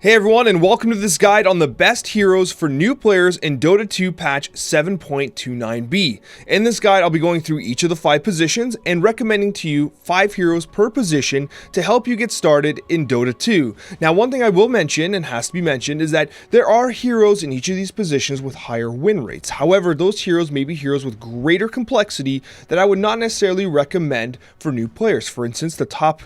Hey everyone, and welcome to this guide on the best heroes for new players in Dota 2 patch 7.29b. In this guide, I'll be going through each of the 5 positions and recommending to you 5 heroes per position to help you get started in Dota 2. Now, one thing I will mention, and has to be mentioned, is that there are heroes in each of these positions with higher win rates. However, those heroes may be heroes with greater complexity that I would not necessarily recommend for new players. For instance, the top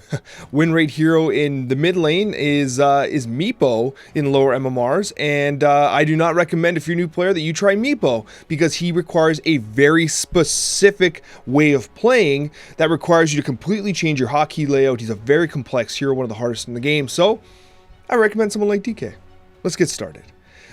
win rate hero in the mid lane is Meepo in lower MMRs, and I do not recommend, if you're a new player, that you try Meepo, because he requires a very specific way of playing that requires you to completely change your hotkey layout. He's a very complex hero, one of the hardest in the game, so I recommend someone like DK. Let's get started.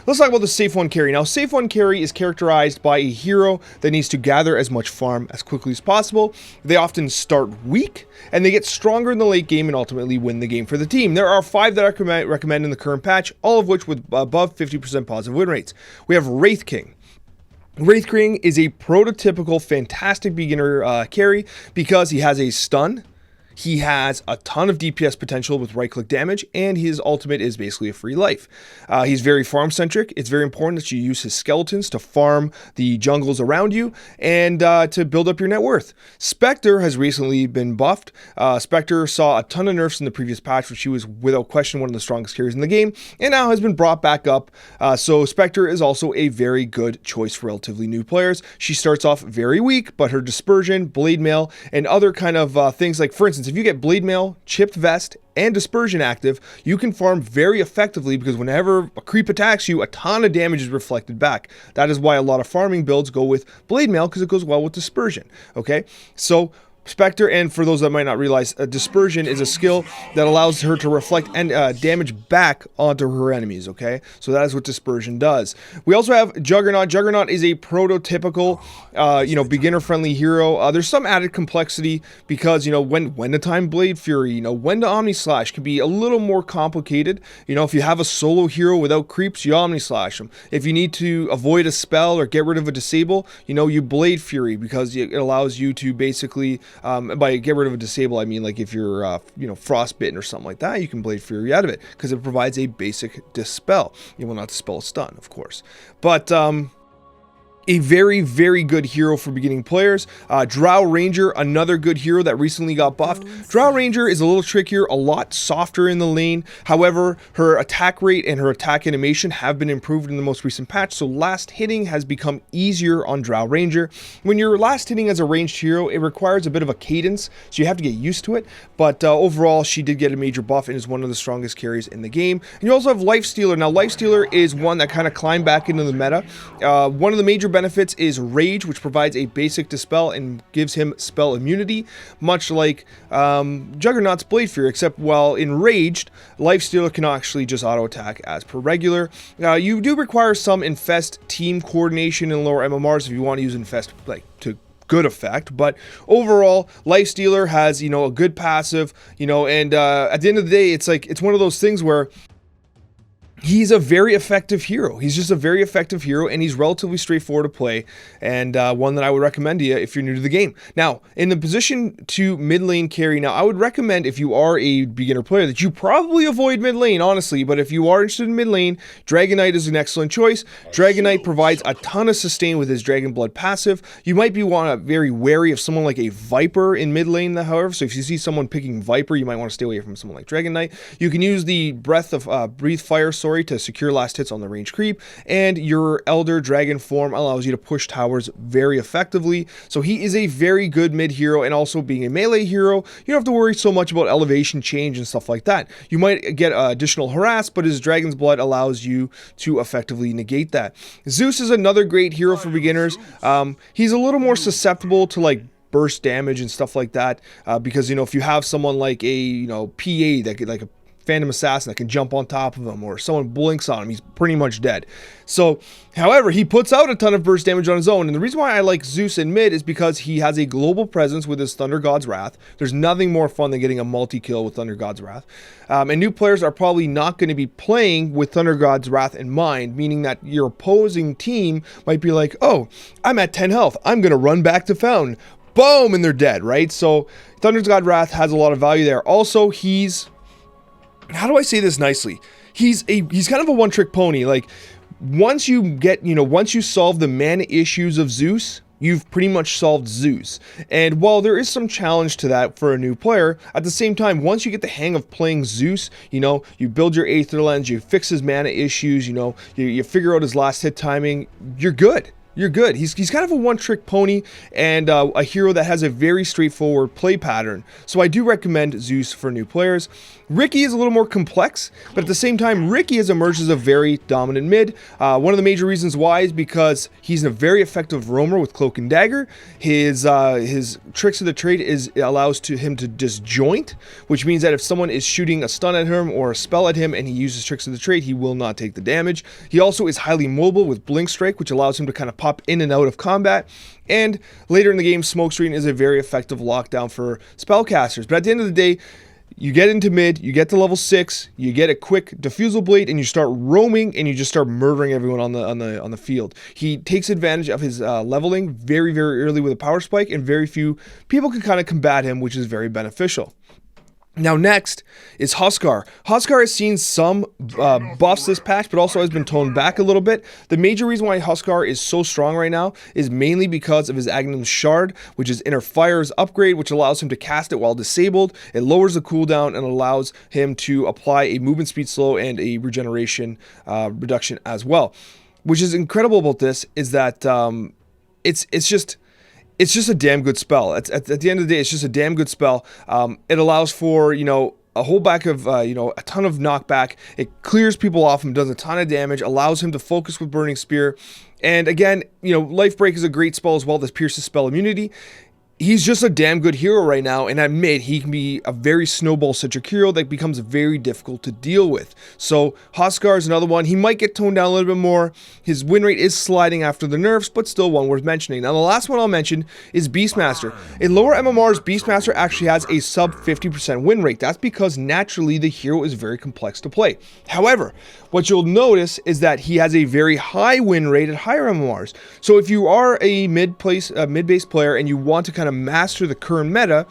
Let's talk about the Safe 1 carry. Now, Safe 1 carry is characterized by a hero that needs to gather as much farm as quickly as possible. They often start weak, and they get stronger in the late game and ultimately win the game for the team. There are 5 that I recommend in the current patch, all of which with above 50% positive win rates. We have Wraith King. Wraith King is a prototypical fantastic beginner carry because he has a stun. He has a ton of DPS potential with right-click damage, and his ultimate is basically a free life. He's very farm-centric. It's very important that you use his skeletons to farm the jungles around you and to build up your net worth. Spectre has recently been buffed. Spectre saw a ton of nerfs in the previous patch, which she was without question one of the strongest carries in the game, and now has been brought back up. So Spectre is also a very good choice for relatively new players. She starts off very weak, but her dispersion, blade mail, and other kind of things like, for instance, if you get blade mail, chipped vest, and dispersion active, you can farm very effectively because whenever a creep attacks you, a ton of damage is reflected back. That is why a lot of farming builds go with blade mail, because it goes well with dispersion. Okay, so Spectre, and for those that might not realize, dispersion is a skill that allows her to reflect and damage back onto her enemies, okay? So that is what dispersion does. We also have Juggernaut. Juggernaut is a prototypical, beginner-friendly hero. There's some added complexity because, when to time Blade Fury, when to Omni Slash can be a little more complicated. If you have a solo hero without creeps, you Omni Slash them. If you need to avoid a spell or get rid of a disable, you Blade Fury, because it allows you to basically... by get rid of a disable, I mean like if you're, frostbitten or something like that, you can Blade Fury out of it because it provides a basic dispel. You will not dispel a stun, of course, but a very, very good hero for beginning players. Drow Ranger, another good hero that recently got buffed. Drow Ranger is a little trickier, a lot softer in the lane. However, her attack rate and her attack animation have been improved in the most recent patch, so last hitting has become easier on Drow Ranger. When you're last hitting as a ranged hero, it requires a bit of a cadence, so you have to get used to it, but overall, she did get a major buff and is one of the strongest carries in the game. And you also have Lifestealer. Now, Lifestealer is one that kind of climbed back into the meta. One of the major benefits is Rage, which provides a basic dispel and gives him spell immunity, much like Juggernaut's Blade Fury, except while enraged, Lifestealer can actually just auto attack as per regular. You do require some Infest team coordination in lower MMRs if you want to use Infest to good effect, but overall Lifestealer has a good passive, and at the end of the day, it's one of those things where he's a very effective hero. He's just a very effective hero, and he's relatively straightforward to play, and one that I would recommend to you if you're new to the game. Now, in the position to mid lane carry, now I would recommend, if you are a beginner player, that you probably avoid mid lane, honestly, but if you are interested in mid lane, Dragon Knight is an excellent choice. Dragon Knight provides a ton of sustain with his Dragon Blood passive. You might be very wary of someone like a Viper in mid lane, however, so if you see someone picking Viper, you might want to stay away from someone like Dragon Knight. You can use the Breathe Fire Sword to secure last hits on the range creep, and your Elder Dragon form allows you to push towers very effectively. So he is a very good mid hero, and also being a melee hero, you don't have to worry so much about elevation change and stuff like that. You might get additional harass, but his Dragon's Blood allows you to effectively negate that. Zeus is another great hero for beginners. He's a little more susceptible to burst damage and stuff like that, because if you have someone like a PA that could, like a Phantom Assassin that can jump on top of him, or someone blinks on him, he's pretty much dead. So, however, he puts out a ton of burst damage on his own, and the reason why I like Zeus in mid is because he has a global presence with his Thunder God's Wrath. There's nothing more fun than getting a multi-kill with Thunder God's Wrath. And new players are probably not going to be playing with Thunder God's Wrath in mind, meaning that your opposing team might be like, oh, I'm at 10 health, I'm going to run back to Fountain. Boom, and they're dead, right? So, Thunder God's Wrath has a lot of value there. Also, how do I say this nicely? he's kind of a one-trick pony. Like, once you solve the mana issues of Zeus, you've pretty much solved Zeus. And while there is some challenge to that for a new player, at the same time, once you get the hang of playing Zeus, you build your Aether Lens, you fix his mana issues, you figure out his last hit timing, you're good. You're good. He's kind of a one-trick pony and a hero that has a very straightforward play pattern. So I do recommend Zeus for new players. Riki is a little more complex, but at the same time, Riki has emerged as a very dominant mid. One of the major reasons why is because he's a very effective roamer with Cloak and Dagger. His tricks of the trade allows him to disjoint, which means that if someone is shooting a stun at him or a spell at him and he uses tricks of the trade, he will not take the damage. He also is highly mobile with Blink Strike, which allows him to kind of pop in and out of combat. And later in the game, Smokescreen is a very effective lockdown for spellcasters. But at the end of the day, you get into mid, you get to level 6, you get a quick Diffusal Blade, and you start roaming, and you just start murdering everyone on the field. He takes advantage of his leveling very, very early with a power spike, and very few people can kind of combat him, which is very beneficial. Now next is Huskar. Huskar has seen some buffs this patch, but also has been toned back a little bit. The major reason why Huskar is so strong right now is mainly because of his Agnum's Shard, which is Inner Fire's upgrade, which allows him to cast it while disabled. It lowers the cooldown and allows him to apply a movement speed slow and a regeneration reduction as well. Which is incredible about this is that it's just a damn good spell. At the end of the day, it's just a damn good spell. It allows for, a whole back of, a ton of knockback. It clears people off and does a ton of damage, allows him to focus with Burning Spear. And again, Life Break is a great spell as well that pierces spell immunity. He's just a damn good hero right now, and at mid, he can be a very snowball-centric hero that becomes very difficult to deal with. So, Huskar is another one. He might get toned down a little bit more. His win rate is sliding after the nerfs, but still one worth mentioning. Now, the last one I'll mention is Beastmaster. In lower MMRs, Beastmaster actually has a sub 50% win rate. That's because naturally the hero is very complex to play. However, what you'll notice is that he has a very high win rate at higher MMRs. So if you are a mid-based player and you want to kind of master the current meta,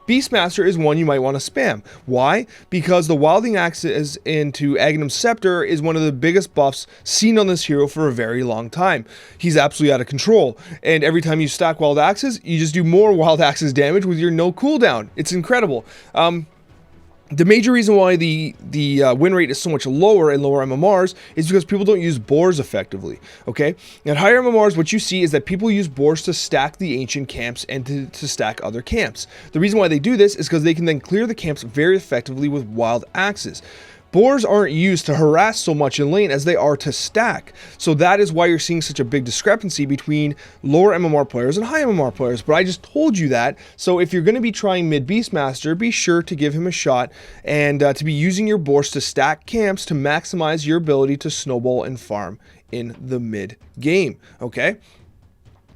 Beastmaster is one you might want to spam. Why? Because the Wilding Axes into Agnum's Scepter is one of the biggest buffs seen on this hero for a very long time. He's absolutely out of control, and every time you stack Wild Axes, you just do more Wild Axes damage with your no cooldown. It's incredible. The major reason why the win rate is so much lower in lower MMRs is because people don't use boars effectively, okay? At higher MMRs, what you see is that people use boars to stack the ancient camps and to stack other camps. The reason why they do this is because they can then clear the camps very effectively with wild axes. Boars aren't used to harass so much in lane as they are to stack. So that is why you're seeing such a big discrepancy between lower MMR players and high MMR players. But I just told you that. So if you're going to be trying mid Beastmaster, be sure to give him a shot and to be using your boars to stack camps to maximize your ability to snowball and farm in the mid game. Okay?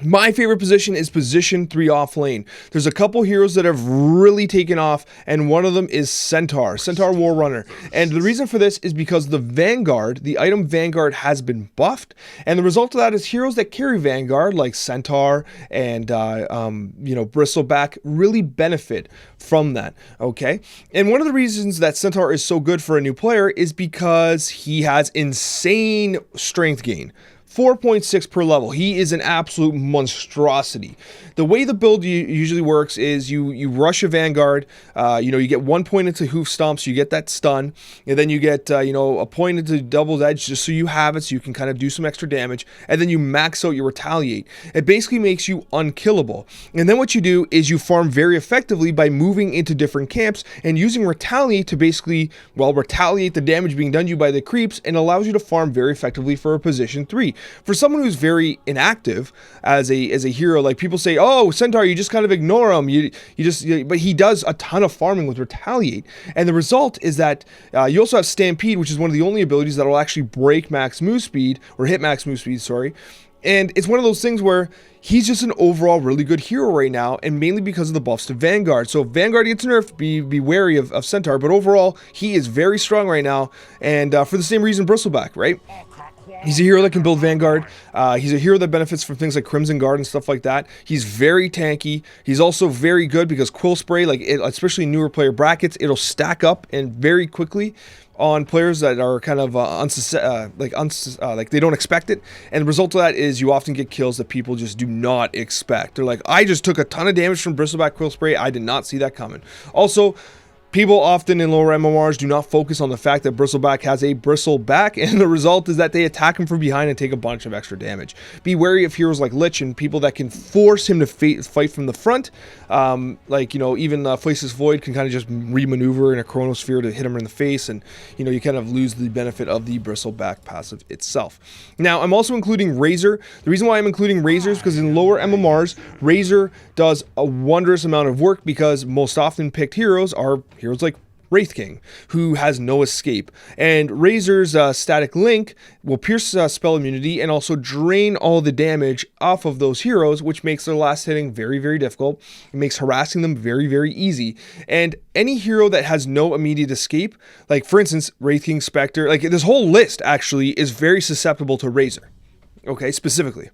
My favorite position is position 3 Offlane. There's a couple heroes that have really taken off, and one of them is Centaur War Runner. And the reason for this is because the Vanguard, the item Vanguard, has been buffed, and the result of that is heroes that carry Vanguard, like Centaur and Bristleback, really benefit from that, okay? And one of the reasons that Centaur is so good for a new player is because he has insane strength gain. 4.6 per level. He is an absolute monstrosity. The way the build usually works is you rush a Vanguard, you get 1 point into Hoof Stomp, so you get that stun, and then you get a point into Double's Edge just so you have it, so you can kind of do some extra damage, and then you max out your Retaliate. It basically makes you unkillable. And then what you do is you farm very effectively by moving into different camps and using Retaliate to basically, retaliate the damage being done to you by the creeps, and allows you to farm very effectively for a position 3. For someone who's very inactive as a hero, like people say, oh, Centaur, you just kind of ignore him. But he does a ton of farming with Retaliate. And the result is that you also have Stampede, which is one of the only abilities that will actually break max move speed, or hit max move speed, sorry. And it's one of those things where he's just an overall really good hero right now, and mainly because of the buffs to Vanguard. So if Vanguard gets nerfed, be wary of Centaur. But overall, he is very strong right now, and for the same reason Bristleback, right? He's a hero that can build Vanguard. He's a hero that benefits from things like Crimson Guard and stuff like that. He's very tanky. He's also very good because Quill Spray, especially newer player brackets, it'll stack up and very quickly. on players that are kind of like they don't expect it, and the result of that is you often get kills that people just do not expect. They're like, I just took a ton of damage from Bristleback Quill Spray, I did not see that coming. Also, people often in lower MMRs do not focus on the fact that Bristleback has a bristleback, and the result is that they attack him from behind and take a bunch of extra damage. Be wary of heroes like Lich and people that can force him to fight from the front. Like, you know, even Faceless Void can kind of just remaneuver in a Chronosphere to hit him in the face, and, you know, you kind of lose the benefit of the Bristleback passive itself. Now, I'm also including Razor. The reason why I'm including Razor is because in lower MMRs, Razor does a wondrous amount of work because most often picked heroes are heroes like Wraith King, who has no escape. And Razor's static link will pierce spell immunity and also drain all the damage off of those heroes, which makes their last hitting very, very difficult. It makes harassing them very, very easy. And any hero that has no immediate escape, like for instance, Wraith King, Spectre, like this whole list actually is very susceptible to Razor. Okay, specifically.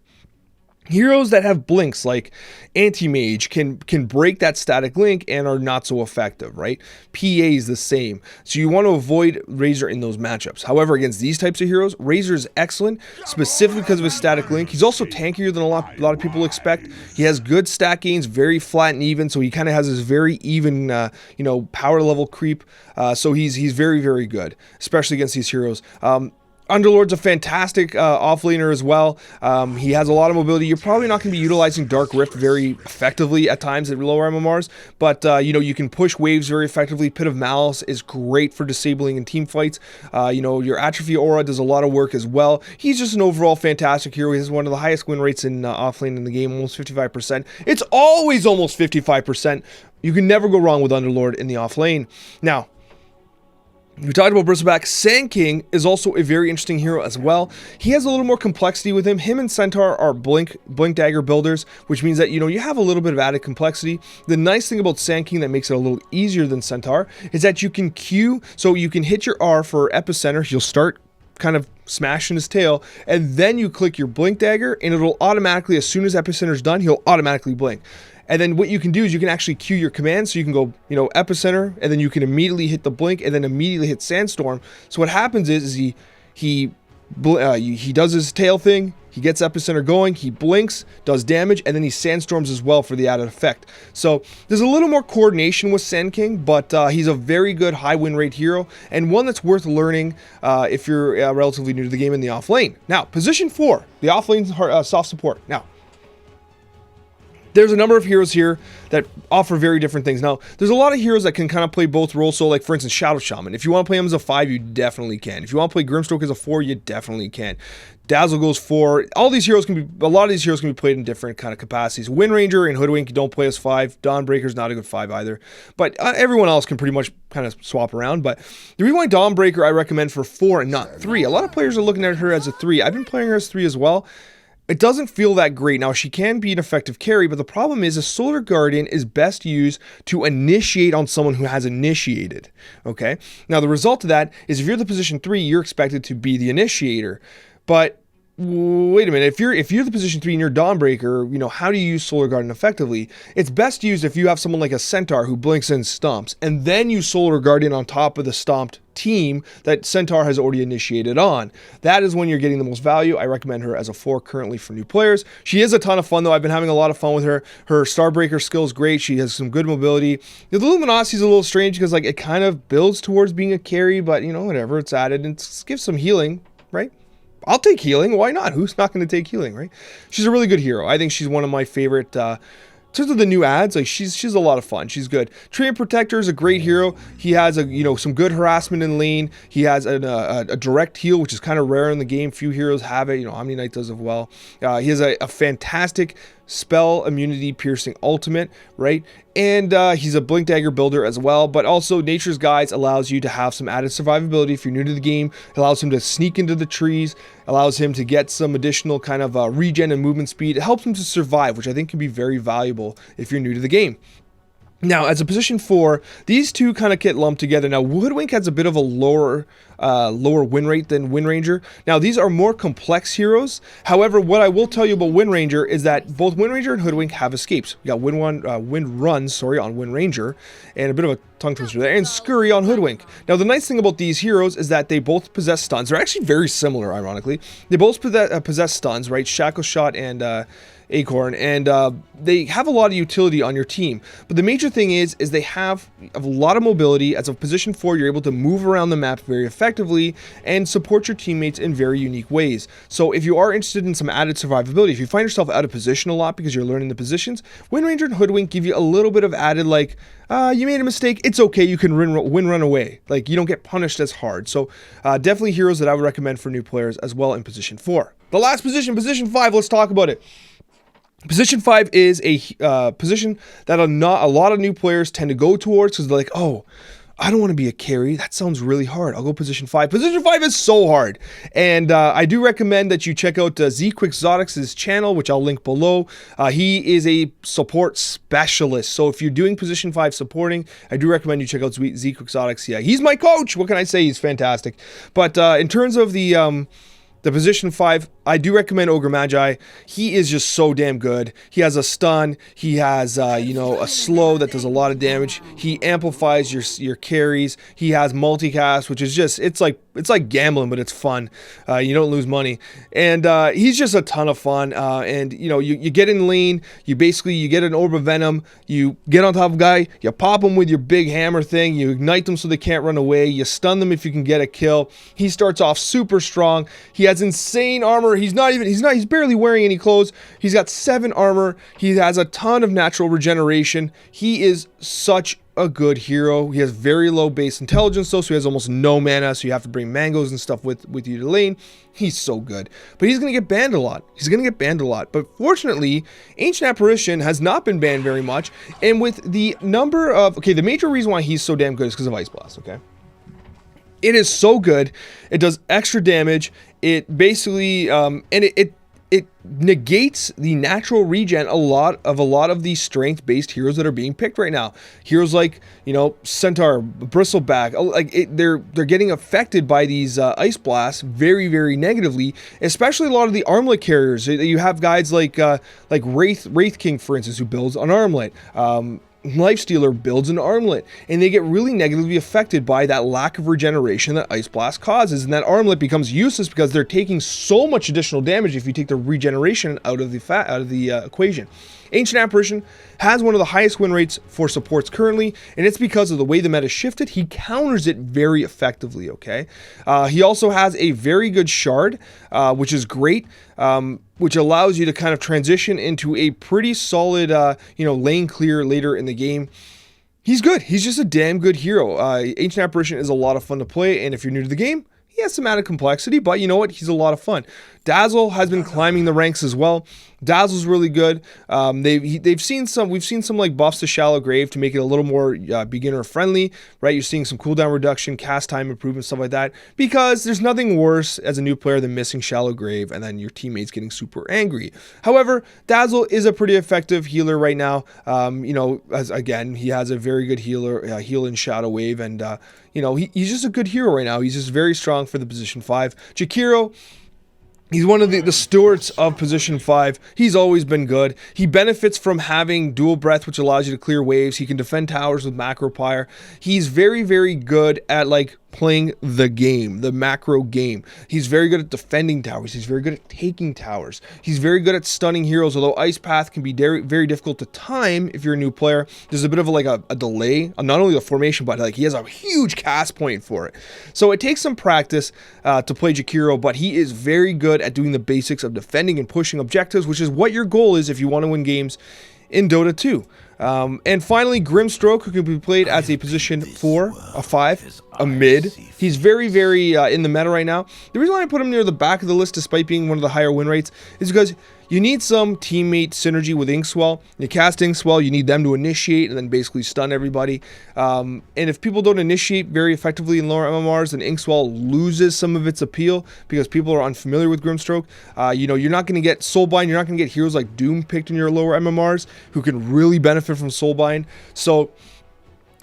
Heroes that have blinks like Anti-Mage can break that static link and are not so effective, right? PA is the same. So you want to avoid Razor in those matchups. However, against these types of heroes, Razor is excellent, specifically because of his static link. He's also tankier than a lot of people expect. He has good stat gains, very flat and even, so he kind of has this very even, you know, power level creep. So he's very, very good, especially against these heroes. Underlord's a fantastic offlaner as well. He has a lot of mobility. You're probably not going to be utilizing Dark Rift very effectively at times at lower MMRs, but you know, you can push waves very effectively. Pit of Malice is great for disabling in team fights. You know, your Atrophy Aura does a lot of work as well. He's just an overall fantastic hero. He has one of the highest win rates in offlane in the game, almost 55%. It's always almost 55%. You can never go wrong with Underlord in the offlane. Now, we talked about Bristleback. Sand King is also a very interesting hero as well. He has a little more complexity with him. Him and Centaur are blink dagger builders, which means that, you know, you have a little bit of added complexity. The nice thing about Sand King that makes it a little easier than Centaur is that you can Q, so you can hit your R for epicenter. He'll start kind of smashing his tail, and then you click your blink dagger, and it'll automatically, as soon as epicenter's done, he'll automatically blink. And then what you can do is you can actually queue your command, so you can go, you know, epicenter, and then you can immediately hit the blink, and then immediately hit sandstorm. So what happens is he does his tail thing, he gets epicenter going, he blinks, does damage, and then he sandstorms as well for the added effect. So there's a little more coordination with Sand King, but he's a very good high win rate hero, and one that's worth learning if you're relatively new to the game in the off lane. Now, position 4, the off lane soft support. Now, there's a number of heroes here that offer very different things. Now, there's a lot of heroes that can kind of play both roles. So, like, for instance, Shadow Shaman. If you want to play him as a 5, you definitely can. If you want to play Grimstroke as a 4, you definitely can. Dazzle goes 4. All these heroes can be, a lot of these heroes can be played in different kind of capacities. Wind Ranger and Hoodwink, you don't play as 5. Dawnbreaker's not a good 5 either. But everyone else can pretty much kind of swap around. But the reason why Dawnbreaker I recommend for 4 and not 3. A lot of players are looking at her as a 3. I've been playing her as 3 as well. It doesn't feel that great. Now, she can be an effective carry, but the problem is a Solar Guardian is best used to initiate on someone who has initiated, okay? Now, the result of that is if you're the position 3, you're expected to be the initiator. But wait a minute, if you're the position 3 and you're Dawnbreaker, you know, how do you use Solar Guardian effectively? It's best used if you have someone like a Centaur who blinks and stomps, and then you Solar Guardian on top of the stomped team that Centaur has already initiated on. That is when you're getting the most value. I recommend her as a 4 currently for new players. She is a ton of fun though. I've been having a lot of fun with her. Her Starbreaker skill is great. She has some good mobility. The Luminosity is a little strange because like it kind of builds towards being a carry, but you know, whatever, it's added and it gives some healing, right? I'll take healing. Why not? Who's not going to take healing, right? She's a really good hero. I think she's one of my favorite, in terms of the new ads, like she's a lot of fun. She's good. Treant Protector is a great hero. He has some good harassment in lane. He has a direct heal, which is kind of rare in the game. Few heroes have it. You know, Omni Knight does as well. He has a fantastic spell immunity piercing ultimate, right? And he's a blink dagger builder as well, but also Nature's Guides allows you to have some added survivability if you're new to the game. It allows him to sneak into the trees, allows him to get some additional kind of regen and movement speed. It helps him to survive, which I think can be very valuable if you're new to the game. Now, as a position 4, these two kind of get lumped together. Now, Hoodwink has a bit of a lower win rate than Wind Ranger. Now, these are more complex heroes. However, what I will tell you about Wind Ranger is that both Wind Ranger and Hoodwink have escapes. We got Wind Run on Wind Ranger, and a bit of a tongue twister there, and Scurry on Hoodwink. Now, the nice thing about these heroes is that they both possess stuns. They're actually very similar, ironically. They both possess stuns, right? Shackle Shot and Acorn, and they have a lot of utility on your team. But the major thing is they have a lot of mobility. As a position 4, you're able to move around the map very effectively and support your teammates in very unique ways. So if you are interested in some added survivability, if you find yourself out of position a lot because you're learning the positions, Wind Ranger and Hoodwink give you a little bit of added, like, you made a mistake, it's okay, you can run away. Like, you don't get punished as hard. So definitely heroes that I would recommend for new players as well in position 4. The last position, position 5, let's talk about it. Position 5 is a position that a lot of new players tend to go towards because they're like, oh, I don't want to be a carry. That sounds really hard. I'll go position 5. Position 5 is so hard. And I do recommend that you check out ZQuixotics' channel, which I'll link below. He is a support specialist. So if you're doing position 5 supporting, I do recommend you check out ZQuixotics. Yeah, he's my coach. What can I say? He's fantastic. But in terms of the position 5, I do recommend Ogre Magi. He is just so damn good. He has a stun. He has, you know, a slow that does a lot of damage. He amplifies your carries. He has multicast, which is just, it's like gambling, but it's fun. You don't lose money. And he's just a ton of fun. And, you know, you get in lane. You get an Orb of Venom. You get on top of a guy. You pop him with your big hammer thing. You ignite them so they can't run away. You stun them if you can get a kill. He starts off super strong. He has insane armor. He's barely wearing any clothes. He's got 7 armor. He has a ton of natural regeneration. He is such a good hero. He has very low base intelligence though, so he has almost no mana, so you have to bring mangoes and stuff with you to lane. He's so good. But he's going to get banned a lot. But fortunately, Ancient Apparition has not been banned very much. And with the number of... Okay, the major reason why he's so damn good is because of Ice Blast, okay? It is so good. It does extra damage. It basically, and it negates the natural regen a lot of these strength-based heroes that are being picked right now. Heroes like, you know, Centaur, Bristleback, like they're getting affected by these Ice Blasts very, very negatively. Especially a lot of the armlet carriers. You have guys like Wraith King, for instance, who builds an armlet. Lifestealer builds an armlet, and they get really negatively affected by that lack of regeneration that Ice Blast causes, and that armlet becomes useless because they're taking so much additional damage if you take the regeneration out of the equation. Ancient Apparition has one of the highest win rates for supports currently, and it's because of the way the meta shifted. He counters it very effectively, okay? He also has a very good shard, which is great, which allows you to kind of transition into a pretty solid, you know, lane clear later in the game. He's good. He's just a damn good hero. Ancient Apparition is a lot of fun to play, and if you're new to the game, he has some added complexity, but you know what? He's a lot of fun. Dazzle has been climbing the ranks as well. Dazzle's really good. We've seen some like buffs to Shallow Grave to make it a little more beginner friendly, right? You're seeing some cooldown reduction, cast time improvement, stuff like that, because there's nothing worse as a new player than missing Shallow Grave and then your teammates getting super angry. However, Dazzle is a pretty effective healer right now. You know, again, he has a very good heal in Shadow Wave, and you know, he's just a good hero right now. He's just very strong for the position 5. Jakiro, he's one of the stewards of position 5. He's always been good. He benefits from having dual breath, which allows you to clear waves. He can defend towers with macro pyre. He's very, very good at like playing the game, the macro game. He's very good at defending towers. He's very good at taking towers. He's very good at stunning heroes, although Ice Path can be very, very difficult to time if you're a new player. There's a bit of a delay on not only the formation, but like he has a huge cast point for it. So it takes some practice to play Jakiro, but he is very good at doing the basics of defending and pushing objectives, which is what your goal is if you want to win games in Dota 2. And finally, Grimstroke, who can be played as a position 4, a 5, a mid. He's very, very in the meta right now. The reason why I put him near the back of the list, despite being one of the higher win rates, is because you need some teammate synergy with Inkswell. You cast Inkswell, you need them to initiate and then basically stun everybody. And if people don't initiate very effectively in lower MMRs, then Inkswell loses some of its appeal because people are unfamiliar with Grimstroke. You know, you're not going to get Soulbind, you're not going to get heroes like Doom picked in your lower MMRs who can really benefit from Soulbind. So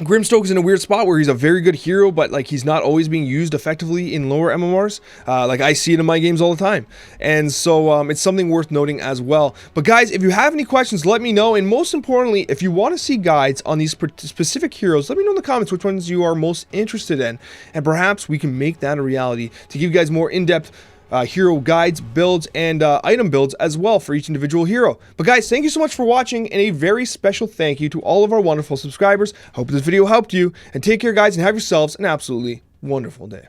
Grimstoke is in a weird spot where he's a very good hero, but like he's not always being used effectively in lower MMRs. Like I see it in my games all the time, and so it's something worth noting as well. But guys, if you have any questions, let me know, and most importantly, if you want to see guides on these specific heroes, let me know in the comments which ones you are most interested in, and perhaps we can make that a reality to give you guys more in-depth hero guides, builds, and item builds as well for each individual hero. But guys, thank you so much for watching, and a very special thank you to all of our wonderful subscribers. Hope this video helped you, and take care guys, and have yourselves an absolutely wonderful day.